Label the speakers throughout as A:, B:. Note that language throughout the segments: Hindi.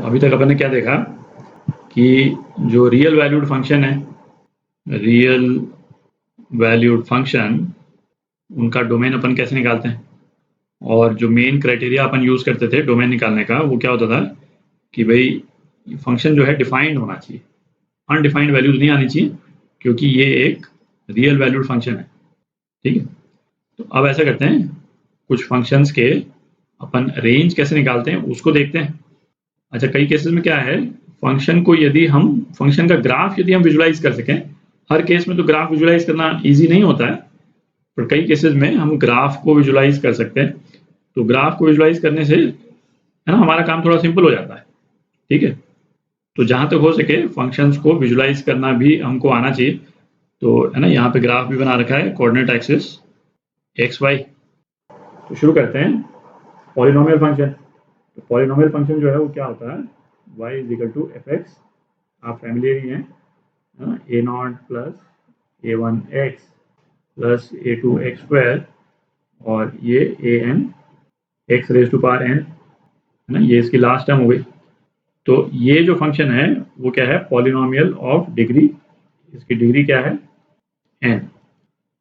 A: अभी तक अपन ने क्या देखा कि जो रियल वैल्यूड फंक्शन है, रियल वैल्यूड फंक्शन, उनका डोमेन अपन कैसे निकालते हैं, और जो मेन क्राइटेरिया अपन यूज़ करते थे डोमेन निकालने का वो क्या होता था कि भाई फंक्शन जो है डिफाइंड होना चाहिए, अनडिफाइंड वैल्यूज नहीं आनी चाहिए, क्योंकि ये एक रियल वैल्यूड फंक्शन है। ठीक है, तो अब ऐसा करते हैं, कुछ फंक्शंस के अपन रेंज कैसे निकालते हैं उसको देखते हैं। अच्छा, कई केसेस में क्या है, फंक्शन को यदि हम फंक्शन का ग्राफ यदि हम विजुलाइज कर सकें, हर केस में तो ग्राफ विजुलाइज करना ईजी नहीं होता है, पर कई केसेस में हम ग्राफ को विजुलाइज कर सकते हैं। तो ग्राफ को विजुलाइज करने से है ना हमारा काम थोड़ा सिंपल हो जाता है। ठीक है, तो जहां तक हो सके फंक्शंस को विजुलाइज करना भी हमको आना चाहिए। तो है ना, यहाँ पे ग्राफ भी बना रखा है, कोऑर्डिनेट एक्सिस एक्स वाई। तो शुरू करते हैं पॉलिनोमियल फंक्शन। तो पॉलिनोमियल फंक्शन जो है वो क्या होता है, y is equal to F X, आप फैमिलियर ही हैं, A naught plus A one x plus A two x square, और ये A N X raise to power N, है ना, ये इसकी लास्ट टर्म हो गई। तो ये जो फंक्शन है वो क्या है, पॉलिनोमियल ऑफ डिग्री, इसकी डिग्री क्या है, एन।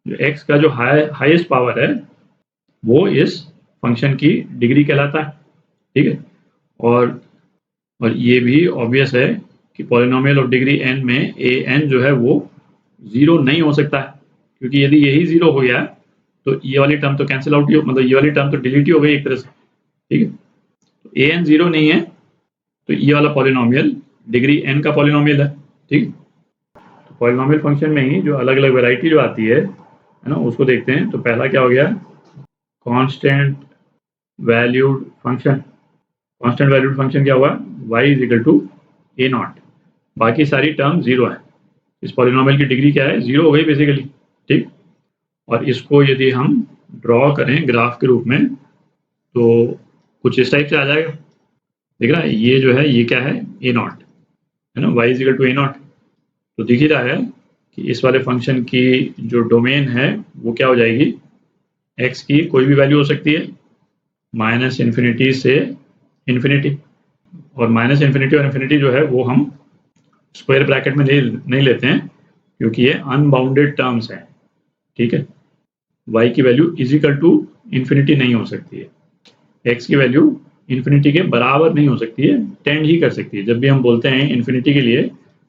A: जो एक्स का जो हाईएस्ट पावर है वो इस फंक्शन की डिग्री कहलाता है। ठीक है, और ये भी ऑब्वियस है कि पॉलिनोमियल ऑफ डिग्री एन में ए एन जो है वो जीरो नहीं हो सकता है, क्योंकि यदि यही जीरो हो गया तो ये वाली टर्म तो कैंसिल आउट ही, मतलब ये वाली टर्म तो डिलीट ही हो गई एक तरह से। ठीक है, तो ए एन जीरो नहीं है, तो ये वाला पॉलिनोमियल डिग्री एन का पॉलिनोमियल है। ठीक, तो पॉलिनोमियल फंक्शन में ही जो अलग अलग वैरायटी जो आती है ना, उसको देखते हैं। तो पहला क्या हो गया, constant valued function. Constant valued function क्या हुआ, y is equal to a naught, बाकी सारी टर्म जीरो है, इस पॉलिनोमियल की डिग्री क्या है, जीरो हो गई बेसिकली। ठीक, और इसको यदि हम ड्रॉ करें ग्राफ के रूप में तो कुछ इस टाइप से आ जाएगा, दिख रहा है, ये जो है ये क्या है, ए नॉट, है ना, y is equal to a naught. तो दिख ही रहा है कि इस वाले फंक्शन की जो डोमेन है वो क्या हो जाएगी, x की कोई भी वैल्यू हो सकती है, माइनस इन्फिनिटी से इन्फिनिटी, और माइनस इन्फिनिटी और इन्फिनिटी जो है वो हम स्क्वायर ब्रैकेट में नहीं लेते हैं, क्योंकि ये अनबाउंडेड टर्म्स हैं। ठीक है, y की value is equal to infinity नहीं हो सकती है, x की वैल्यू इन्फिनिटी के बराबर नहीं हो सकती है, टेंड ही कर सकती है। जब भी हम बोलते हैं इन्फिनिटी के लिए,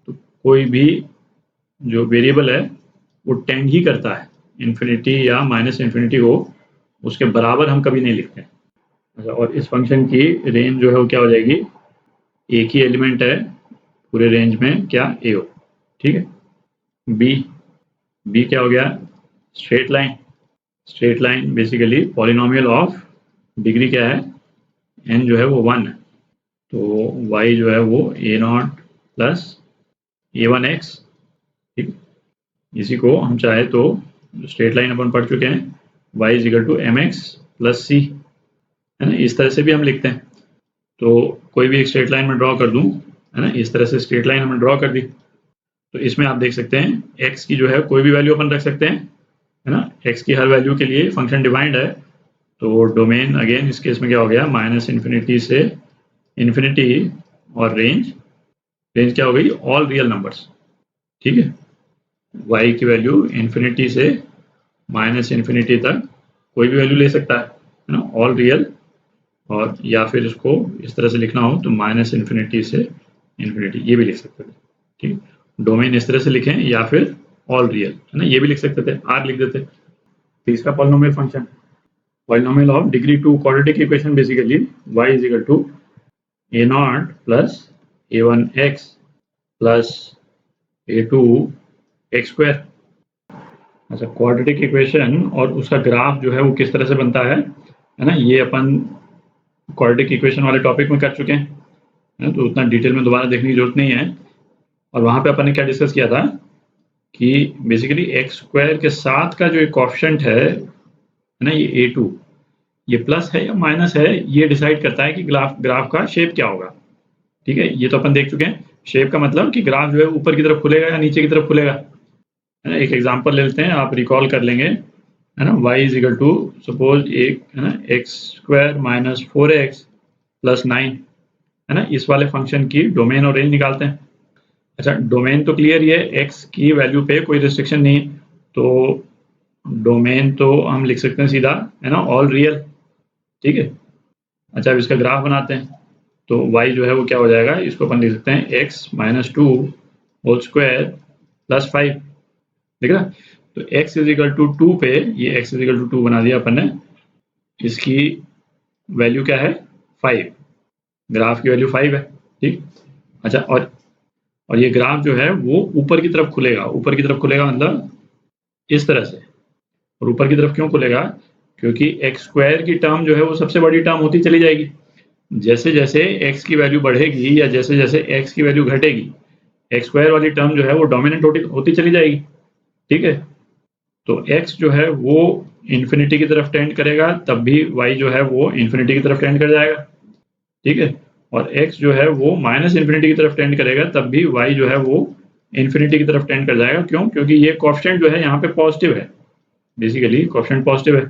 A: तो कोई भी जो वेरिएबल है वो टेंड ही करता है इन्फिनिटी या माइनस इन्फिनिटी को, उसके बराबर हम कभी नहीं लिखते। अच्छा, और इस फंक्शन की रेंज जो है वो क्या हो जाएगी, एक ही एलिमेंट है पूरे रेंज में, क्या, ए हो। ठीक है, बी क्या हो गया, straight line. Straight line basically polynomial of degree क्या है, एन जो है वो वन है, तो y जो है वो A naught plus A one X. ठीक, इसी को हम चाहे तो स्ट्रेट लाइन अपन पढ़ चुके हैं, y is equal to M X plus C, है ना, इस तरह से भी हम लिखते हैं। तो कोई भी एक स्ट्रेट लाइन में ड्रॉ कर दूं, है ना, इस तरह से स्ट्रेट लाइन हमने ड्रॉ कर दी। तो इसमें आप देख सकते हैं x की जो है कोई भी वैल्यू अपन रख सकते हैं, है ना, x की हर वैल्यू के लिए फंक्शन डिफाइंड है। तो डोमेन अगेन इस केस में क्या हो गया, माइनस इन्फिनिटी से इन्फिनिटी, और रेंज क्या हो गई, ऑल रियल नंबर्स। ठीक है, y की वैल्यू इन्फिनिटी से माइनस इन्फिनिटी तक कोई भी वैल्यू ले सकता है ना, ऑल रियल, और या फिर इसको इस तरह से लिखना हो तो माइनस इन्फिनिटी से इन्फिनिटी, ये भी लिख सकते थे। ठीक, डोमेन इस तरह से लिखें या फिर ऑल रियल, है ना, ये भी लिख सकते थे, आर लिख देते। तीसरा polynomial function, polynomial of degree two, quadratic equation basically, y is equal to a naught plus A one x plus A two x square. अच्छा, क्वाड्रेटिक इक्वेशन और उसका ग्राफ जो है वो किस तरह से बनता है ना, ये अपन क्वाड्रेटिक इक्वेशन वाले टॉपिक में कर चुके हैं, तो उतना डिटेल में दोबारा देखने की जरूरत नहीं है। और वहाँ पे अपन ने क्या डिस्कस किया था कि बेसिकली एक्स स्क्वायर के साथ का जो एक कोएफिशिएंट है ना, ये a2, ये प्लस है या माइनस है, ये डिसाइड करता है कि ग्राफ का शेप क्या होगा। ठीक है, ये तो अपन देख चुके हैं, शेप का मतलब कि ग्राफ जो है ऊपर की तरफ खुलेगा या नीचे की तरफ खुलेगा, है ना। एक एग्जांपल ले लेते हैं, आप रिकॉल कर लेंगे, है ना, y is equal to suppose एक, है ना, x square minus 4x plus 9, है ना, इस वाले फंक्शन की डोमेन और रेंज निकालते हैं। अच्छा, डोमेन तो क्लियर ही है, एक्स की वैल्यू पे कोई रिस्ट्रिक्शन नहीं है, तो डोमेन तो हम लिख सकते हैं सीधा, है ना, ऑल रियल। ठीक है। अच्छा, अब इसका ग्राफ बनाते हैं, तो y जो है वो क्या हो जाएगा, इसको अपन लिख सकते हैं x minus two whole square plus 5। ठीक है, तो x इज इक्वल टू 2 पे ये x इज इक्वल टू 2 बना दिया अपन ने, इसकी वैल्यू क्या है 5, ग्राफ की वैल्यू 5 है। ठीक। अच्छा, और ये ग्राफ जो है वो ऊपर की तरफ खुलेगा, ऊपर की तरफ खुलेगा मतलब इस तरह से। और ऊपर की तरफ क्यों खुलेगा, क्योंकि एक्स स्क्वायर की टर्म जो है वो सबसे बड़ी टर्म होती चली जाएगी। जैसे जैसे x की वैल्यू बढ़ेगी या जैसे जैसे x की वैल्यू घटेगी, एक्स स्क्वायर वाली टर्म जो है वो डोमिनेंट होती चली जाएगी। ठीक है, तो x जो है वो इन्फिनिटी की तरफ टेंड करेगा, तब भी y जो है वो इन्फिनिटी की तरफ टेंड कर जाएगा। ठीक है, और x जो है वो माइनस इन्फिनिटी की तरफ टेंड करेगा, तब भी y जो है वो इन्फिनिटी की तरफ टेंड कर जाएगा। क्यों? क्योंकि ये कोएफिशिएंट जो है यहाँ पे पॉजिटिव है, बेसिकली कोएफिशिएंट पॉजिटिव है।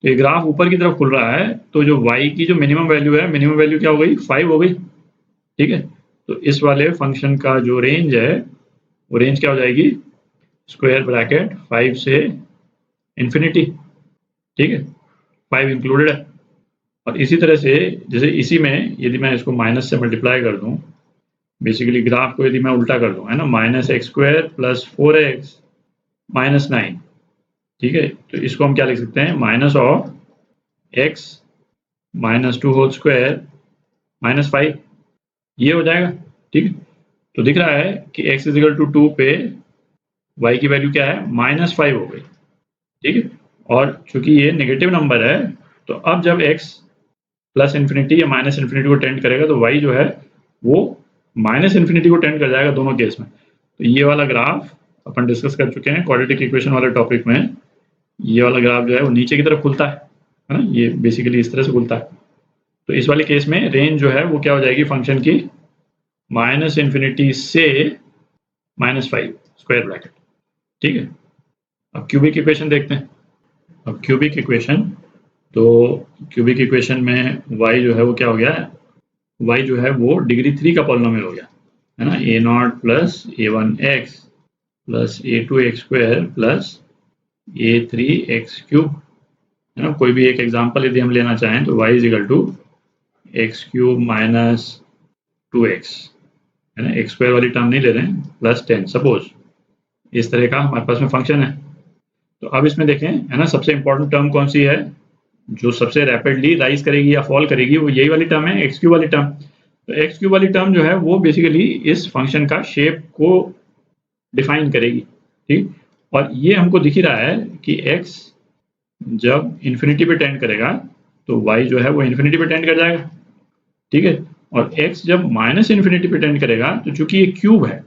A: तो ये ग्राफ ऊपर की तरफ खुल रहा है, तो जो y की जो मिनिमम वैल्यू है, मिनिमम वैल्यू क्या हो गई, 5 हो गई। ठीक है, तो इस वाले फंक्शन का जो रेंज है वो रेंज क्या हो जाएगी, स्क्वायर ब्रैकेट 5 से इन्फिनिटी। ठीक है, 5 इंक्लूडेड है। और इसी तरह से जैसे इसी में यदि मैं इसको माइनस से मल्टीप्लाई कर दूं, बेसिकली ग्राफ को यदि मैं उल्टा कर दूं, है ना, minus x square plus 4x minus 9। ठीक है, तो इसको हम क्या लिख सकते हैं, minus of x minus 2 whole square minus 5, ये हो जाएगा। ठीक है, तो दिख रहा है कि x इज इक्वल टू 2 पे y की वैल्यू क्या है, माइनस 5 हो गई। ठीक है, और चूंकि ये नेगेटिव नंबर है, तो अब जब x प्लस इन्फिनिटी या माइनस इन्फिनिटी को टेंड करेगा, तो y जो है वो माइनस इन्फिनिटी को टेंड कर जाएगा दोनों केस में। तो ये वाला ग्राफ अपन डिस्कस कर चुके हैं क्वाड्रेटिक इक्वेशन वाले टॉपिक में। ये वाला ग्राफ जो है वो नीचे की तरफ खुलता है ना, ये बेसिकली इस तरह से खुलता है। तो इस वाले केस में रेंज जो है वो क्या हो जाएगी फंक्शन की, माइनस इन्फिनिटी से माइनस 5 स्क्वायर ब्रैकेट। ठीक है, अब क्यूबिक इक्वेशन देखते हैं। अब क्यूबिक इक्वेशन, तो क्यूबिक इक्वेशन में y जो है वो क्या हो गया, y जो है वो डिग्री 3 का पॉलिनोमियल हो गया, है ना, a0 plus a1x plus a2x square plus a3x cube. है ना, कोई भी एक एग्जांपल यदि हम लेना चाहें तो y is equal to x cube minus 2x, है ना, एक्स स्क्वायर वाली टर्म नहीं ले रहे हैं, प्लस 10 सपोज, इस तरह का हमारे पास में फंक्शन है। तो अब इसमें देखें, है ना, सबसे इंपॉर्टेंट टर्म कौन सी है, जो सबसे रैपिडली राइज करेगी या फॉल करेगी, वो यही वाली टर्म है, एक्स क्यूब वाली टर्म। तो एक्स क्यूब वाली टर्म जो है वो बेसिकली इस फंक्शन का शेप को डिफाइन करेगी। ठीक, और ये हमको दिख ही रहा है कि x जब इन्फिनिटी पे टेंड करेगा तो y जो है वो इन्फिनिटी पे टेंड कर जाएगा। ठीक है, और x जब माइनस इन्फिनिटी पे टेंड करेगा, तो चूंकि ये क्यूब है,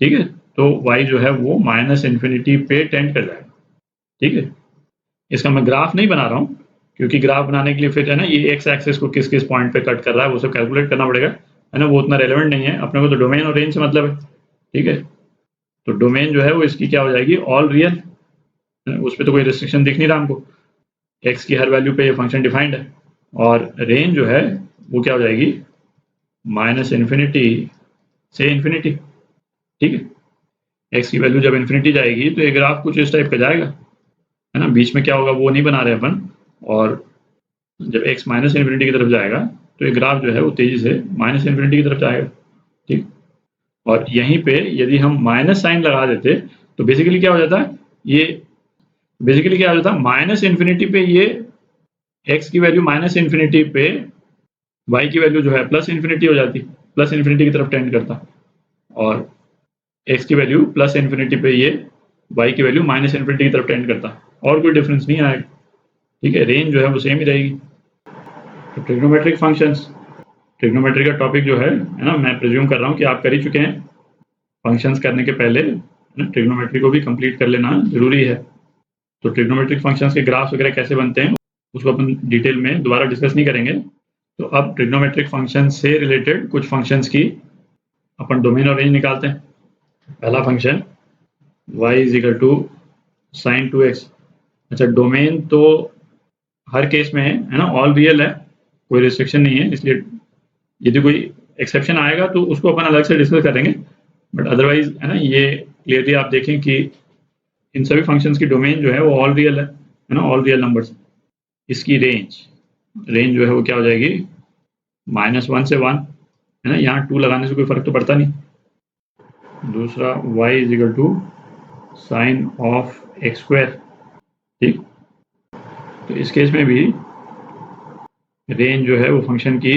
A: ठीक है, तो y जो है वो माइनस इन्फिनिटी पे टेंड कर जाएगा। ठीक है, इसका मैं ग्राफ नहीं बना रहा हूँ, क्योंकि ग्राफ बनाने के लिए फिर है ना ये एक्स एक्सिस को किस किस पॉइंट पे कट कर रहा है वो सब कैलकुलेट करना पड़ेगा, है ना, वो उतना रेलेवेंट नहीं है अपने को, तो डोमेन और रेंज से मतलब है। ठीक है, तो डोमेन जो है वो इसकी क्या हो जाएगी, ऑल रियल, उस पर तो कोई रिस्ट्रिक्शन दिख नहीं रहा हमको, एक्स की हर वैल्यू पे ये फंक्शन डिफाइंड है। और रेंज जो है वो क्या हो जाएगी, माइनस इन्फिनिटी से इन्फिनिटी। ठीक है, एक्स की वैल्यू जब इन्फिनिटी जाएगी तो ये ग्राफ कुछ इस टाइप का जाएगा, है ना, बीच में क्या होगा वो नहीं बना रहे अपन। और जब x माइनस इन्फिनिटी की तरफ जाएगा तो ये ग्राफ जो है वो तेजी से माइनस इन्फिनिटी की तरफ जाएगा। ठीक, और यहीं पे यदि हम माइनस साइन लगा देते तो बेसिकली क्या हो जाता, ये बेसिकली क्या हो जाता, माइनस इन्फिनिटी पे ये x की वैल्यू माइनस इन्फिनिटी पे y की वैल्यू जो है प्लस इन्फिनिटी हो जाती, प्लस इन्फिनिटी की तरफ टेंड करता, और x की वैल्यू प्लस इन्फिनिटी पे ये y की वैल्यू माइनस इन्फिनिटी की तरफ टेंड करता, और कोई डिफरेंस नहीं आएगा। ठीक है, रेंज जो है वो सेम ही रहेगी। तो ट्रिग्नोमेट्रिक फंक्शंस, ट्रिग्नोमेट्री का टॉपिक जो है ना, मैं प्रिज्यूम कर रहा हूँ कि आप कर ही चुके हैं, फंक्शंस करने के पहले ट्रिग्नोमेट्री को भी कंप्लीट कर लेना जरूरी है। तो ट्रिग्नोमेट्रिक फंक्शंस के ग्राफ्स वगैरह कैसे बनते हैं उसको अपन डिटेल में दोबारा डिस्कस नहीं करेंगे। तो अब ट्रिग्नोमेट्रिक फंक्शन से रिलेटेड कुछ फंक्शंस की अपन डोमेन और रेंज निकालते हैं। पहला function y is equal to sine 2x। अच्छा, डोमेन तो हर केस में है ना, ऑल रियल है, कोई रिस्ट्रिक्शन नहीं है, इसलिए यदि कोई एक्सेप्शन आएगा तो उसको अपन अलग से डिस्कस करेंगे, बट अदरवाइज है ना, ये क्लियरली आप देखें कि इन सभी फंक्शंस की डोमेन जो है वो ऑल रियल है ना, ऑल रियल नंबर्स। इसकी रेंज जो है वो क्या हो जाएगी, -1 से 1 है ना, यहाँ 2 लगाने से कोई फर्क तो पड़ता नहीं। दूसरा y is equal to sine of x square, ठीक। तो इस केस में भी रेंज जो है वो फंक्शन की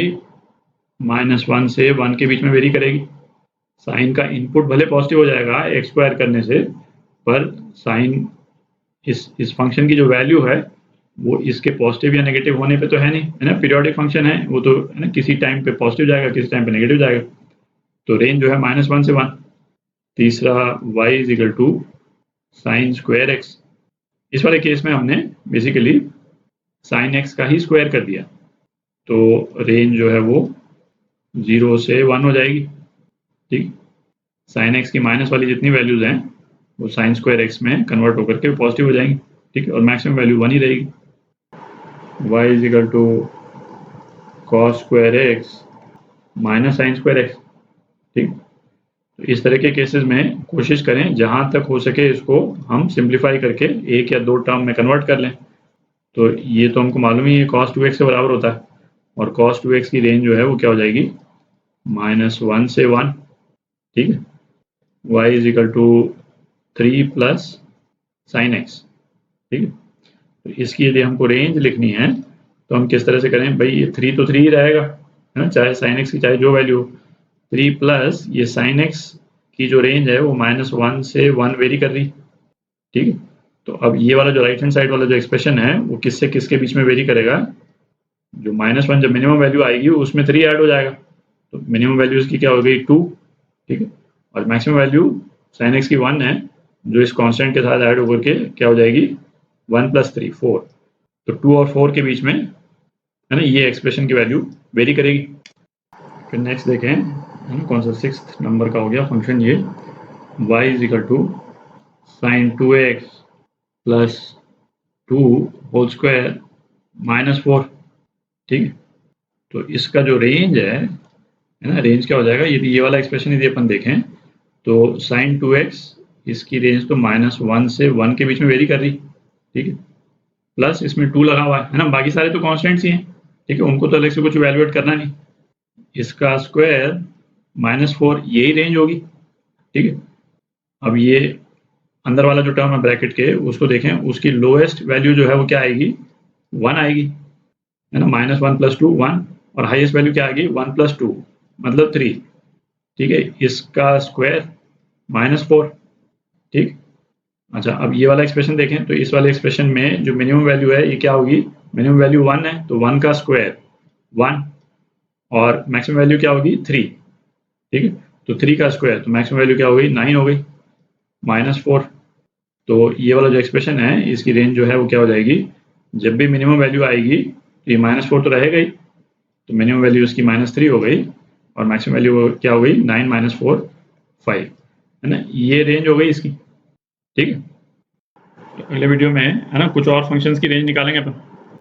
A: -1 से 1 के बीच में वेरी करेगी। साइन का इनपुट भले पॉजिटिव हो जाएगा एक्स स्क्वायर करने से, पर साइन इस फंक्शन की जो वैल्यू है वो इसके पॉजिटिव या नेगेटिव होने पे तो है नहीं, है ना, पीरियोडिक फंक्शन है वो तो, है ना, किसी टाइम पे पॉजिटिव जाएगा, किसी टाइम पे नेगेटिव जाएगा। तो रेंज जो है -1 से 1। तीसरा y is equal to sine square x. इस वाले केस में हमने बेसिकली साइन एक्स का ही स्क्वायर कर दिया, तो रेंज जो है वो 0 से 1 हो जाएगी, ठीक। साइन एक्स की माइनस वाली जितनी वैल्यूज हैं वो साइन स्क्वायर एक्स में कन्वर्ट होकर के पॉजिटिव हो जाएंगी, ठीक है, और मैक्सिमम वैल्यू 1 ही रहेगी। y is equal to cos square x minus sine square x, ठीक। तो इस तरह के केसेस में कोशिश करें जहां तक हो सके इसको हम सिंप्लीफाई करके एक या दो टर्म में कन्वर्ट कर लें। तो ये तो हमको मालूम ही है cos 2x के बराबर होता है, और cos 2x की रेंज जो है वो क्या हो जाएगी, -1 से 1, ठीक है। y is equal to 3 plus sine x, ठीक है। तो इसकी यदि हमको रेंज लिखनी है तो हम किस तरह से करें, भाई ये 3 तो 3 ही रहेगा, है ना, चाहे साइन एक्स की चाहे जो वैल्यू हो। 3 प्लस ये साइन एक्स की जो रेंज है वो -1 से 1 वेरी कर रही, ठीक है। तो अब ये वाला जो राइट हैंड साइड वाला जो एक्सप्रेशन है वो किससे किसके बीच में वेरी करेगा, जो -1 जब मिनिमम वैल्यू आएगी उसमें 3 ऐड हो जाएगा, तो मिनिमम वैल्यू इसकी क्या हो गई 2, ठीक है, और मैक्सिमम वैल्यू साइन एक्स की 1 है जो इस कांस्टेंट के साथ ऐड होकर के क्या हो जाएगी 1 + 3 4। तो 2 और 4 के बीच में, है ना, ये एक्सप्रेशन की वैल्यू वेरी करेगी। फिर नेक्स्ट देखें, है ना, कौन सा 6th नंबर का हो गया फंक्शन ये, y is equal to sine 2x plus 2 whole square -4, ठीक है। तो इसका जो रेंज है ना, रेंज क्या हो जाएगा, यदि ये वाला एक्सप्रेशन यदि अपन देखें तो साइन 2x इसकी रेंज तो -1 से 1 के बीच में वेरी कर रही, ठीक है, प्लस इसमें 2 लगा हुआ है ना, बाकी सारे तो कांस्टेंट्स ही हैं, ठीक है, उनको तो अलग से कुछ इवैल्यूएट करना नहीं। इसका स्क्वायर -4 यही रेंज होगी, ठीक है। अब ये अंदर वाला जो टर्म है ब्रैकेट के उसको देखें, उसकी लोएस्ट वैल्यू जो है वो क्या आएगी, 1 आएगी, है ना, -1 + 2 1, और हाईएस्ट वैल्यू क्या आएगी 1 + 2 मतलब 3, ठीक है। इसका स्क्वायर -4, ठीक। अच्छा, अब ये वाला एक्सप्रेशन देखें तो इस वाले एक्सप्रेशन में जो मिनिमम वैल्यू है ये क्या होगी, मिनिमम वैल्यू 1 है तो 1 का स्क्वायर 1, और मैक्सिमम वैल्यू क्या होगी 3, ठीक है। तो 3 का स्क्वायर तो मैक्सिमम वैल्यू क्या हो गई 9 हो गई, -4। तो ये वाला जो एक्सप्रेशन है इसकी रेंज जो है वो क्या हो जाएगी, जब भी मिनिमम वैल्यू आएगी तो ये -4 तो रहेगा ही, तो मिनिमम वैल्यू इसकी -3 हो गई, और मैक्सिमम वैल्यू क्या हो गई 9 - 4 5, है ना, ये रेंज हो गई इसकी, ठीक है। तो अगले वीडियो में, है ना, कुछ और फंक्शंस की रेंज निकालेंगे अपन।